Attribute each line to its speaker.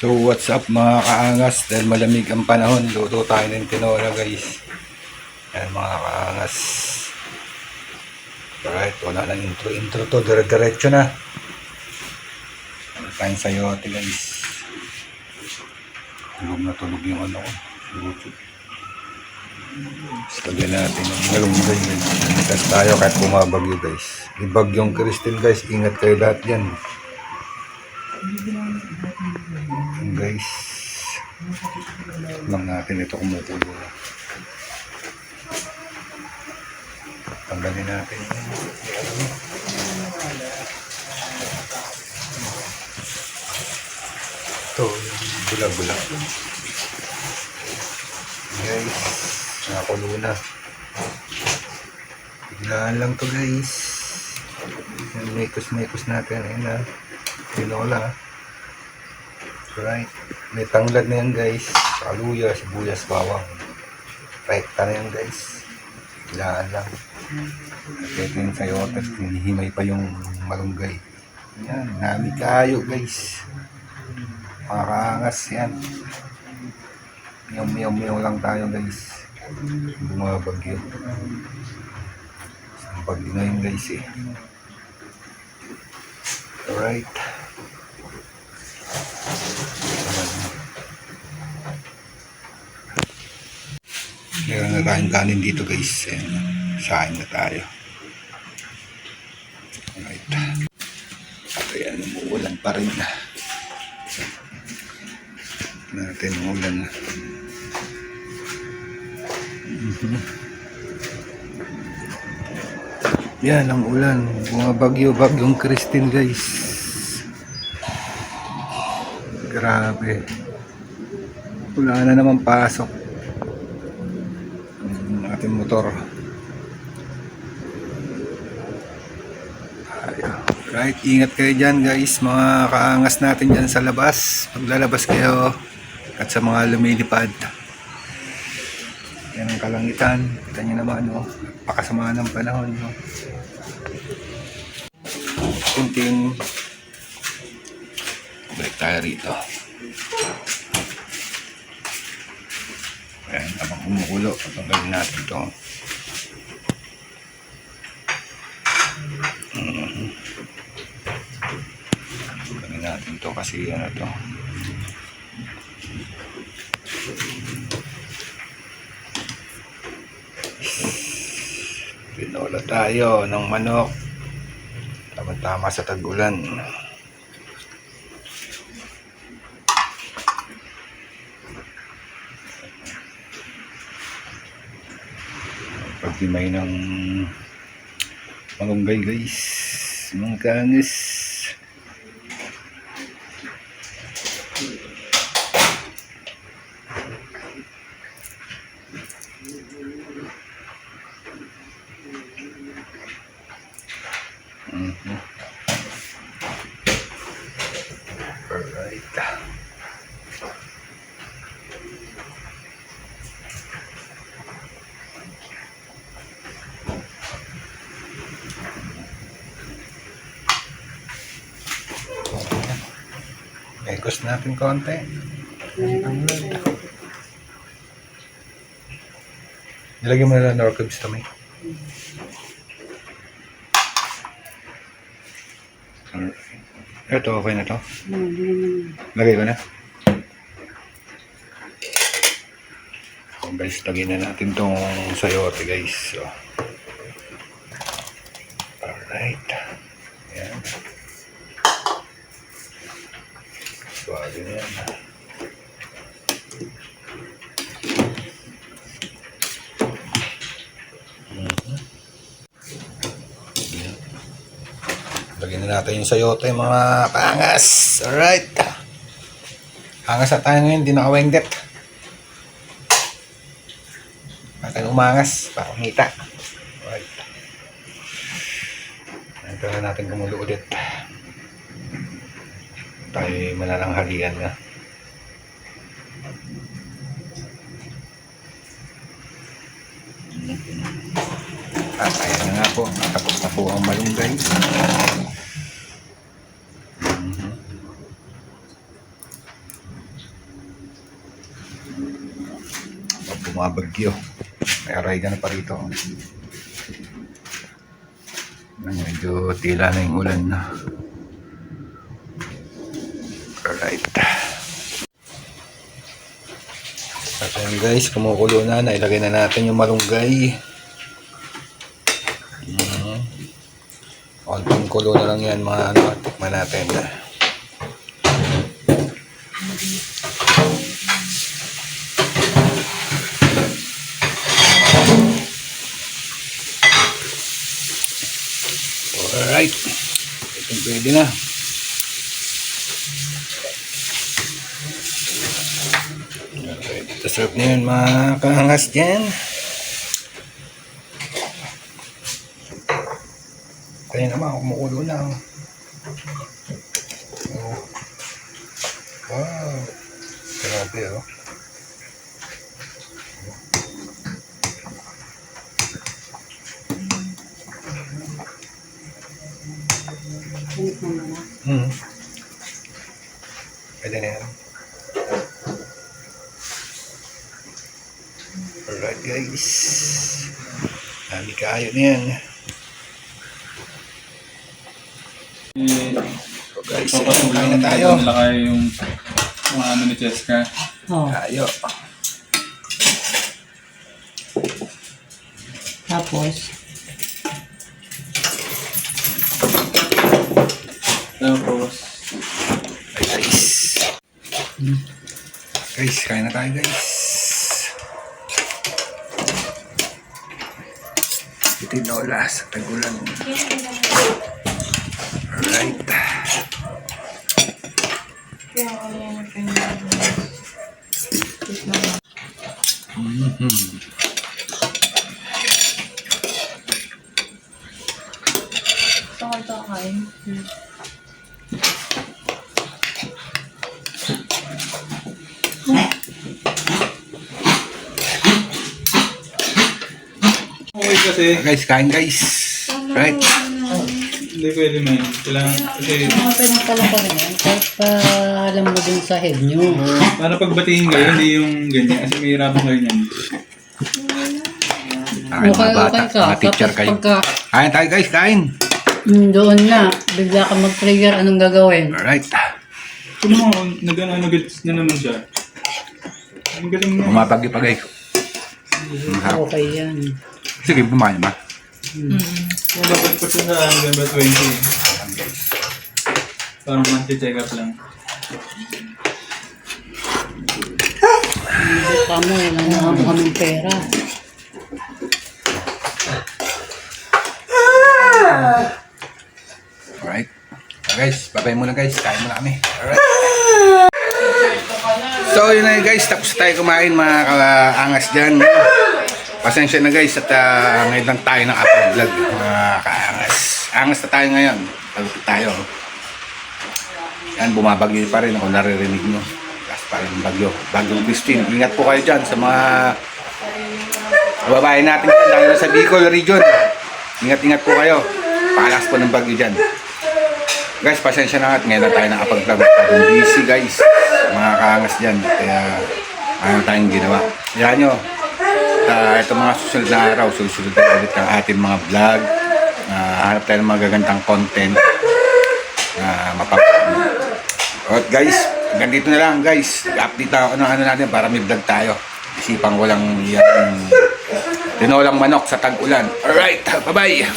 Speaker 1: So what's up mga kaangas, dahil malamig ang panahon, luto tayo ng tinola guys. Yan mga kaangas. Alright, wala nang intro to, dire-diretso na. Ano tayong sayote guys. Tulog na tulog yung ano ko, YouTube. Lagyan natin yung malunggay guys. Itas tayo kahit bumabagyo guys. Ibagyong Christine guys, ingat kayo lahat yan. Yan guys, lang natin ito kumukulo na. Tanggalin natin ito, bula-bula guys, nakakulo na. Biglaan lang to guys. Mekos natin. Ayun na, tinola. Right, may tanglad na yan guys, kaluya, sibuyas, bawang. Rekta na yan guys, biglaan lang. At ito yung sayote, hinihimay pa yung malunggay. Yan, nami kayo guys, makaangas yan. Miyaw lang tayo guys, bumabagyo. Ang bagyo na yun guys eh. Alright, meron na tayong kanin dito guys. Sain na tayo. Alright, at ayan, umuulan pa rin natin ang ulan. Yan ang ulan, mga bagyong Christine guys. Grabe, wala na naman pasok ang ating motor. Right, ingat kayo dyan guys, mga kaangas natin dyan sa labas, paglalabas kayo, at sa mga lumilipad. Yan ang kalangitan, kita nyo naman, no? Pakasama ng panahon, no? Kunting balik tayo rito. Ayan, habang kumukulo, patanggalin natin ito. Patanggalin natin ito kasi ano ito. Tinola tayo ng manok. Tama-tama sa tag-ulan. Pagtimay ng malunggay guys, mga kaangas. Alright. Ekos natin konti. Nilagyan mo na lang nor cubes to me. Ito, okay na to. Lagay ko na. So guys, lagyan na natin tong sayote guys. So, alright. Ayan. Swado na yan. Lagyan na natin yung sayote mga kaangas. Alright. Angas na tayo ngayon, di nakawengdet. Natin umangas para kumita. Alright. Ito na natin kumulo ulit. Tayo manalanghalian na. At ayan na nga po, tapos na po ang malunggay. bumabagyo. May aray ka na pa rito. Medyo tila na yung ulan na. Alright. At ayan guys, kumukulo na. Nailagay na natin yung malunggay. Konting kulo na lang yan mga ano. Tikman natin. Alright. Ito pwede na. Alright. Sarap na yun mga kaangas dyan. Kaya naman kumukulo na. Oh. Wow. Grabe oh. Pwede na yan. Alright guys. Dami kayo na yan. So guys, kain na tayo.
Speaker 2: Nalakay yung mga ano ni Cheska.
Speaker 1: Tayo.
Speaker 3: Tapos,
Speaker 1: Ay guys. Guys, kain na tayo guys. Tinola sa tagulan. Alright.
Speaker 2: Okay kasi,
Speaker 1: Guys, kain guys. Right.
Speaker 2: hindi pwede man. Kailangan, kasi
Speaker 3: mga pinapalo pa rin yan. Kahit pa alam mo din sa head nyo.
Speaker 2: para pagbatiin kayo, hindi yung ganyan. Kasi may hirapan kayo niyan.
Speaker 1: Kain mga bata,
Speaker 3: Okay ka.
Speaker 1: mga teacher
Speaker 3: Tapos
Speaker 1: kayo.
Speaker 3: pagka
Speaker 1: Kain tayo guys, kain.
Speaker 3: doon na, bigla ka mag-trigger, anong gagawin?
Speaker 1: Alright.
Speaker 2: Kung mo, nag-gets na naman siya. Ang galing na.
Speaker 1: Bumabagyo pa guys. Harap.
Speaker 3: Okay yan.
Speaker 1: Sige, bumain ba?
Speaker 2: Kung dapat pa siya sa November 20. Parang monthly check-up lang.
Speaker 3: Hindi ka mo, wala na ako kaming pera.
Speaker 1: Alright. So guys, babay muna guys. Kain muna kami. Alright. So yun na guys, tapos tayo kumain mga kaangas dyan. Pasensya na guys at ngayon lang tayo ng upload vlog mga kaangas. Angas na tayo ngayon. Pagpit tayo. Yan, bumabagyo pa rin ako naririnig nyo. Last pa rin bagyo. Bagyong Christine. Ingat po kayo dyan sa mga babae natin dyan. Lalo na sa Bicol region. Ingat-ingat po kayo. Pakalas po ng bagyo dyan. Guys, pasensya na at ngayon na tayo nakapag-vlog. Busy guys. Mga kaangas dyan. Kaya ano tayong ginawa. Yan nyo. Ito mga susunod na araw. Susunod tayo ulit ang ating mga vlog. Hanap tayo ng mga gagandang content. Alright guys. Hanggang dito na lang guys. Update ako ng ano natin para may vlog tayo. Isipan ko lang yung tinolang manok sa tag-ulan. Alright. Bye-bye.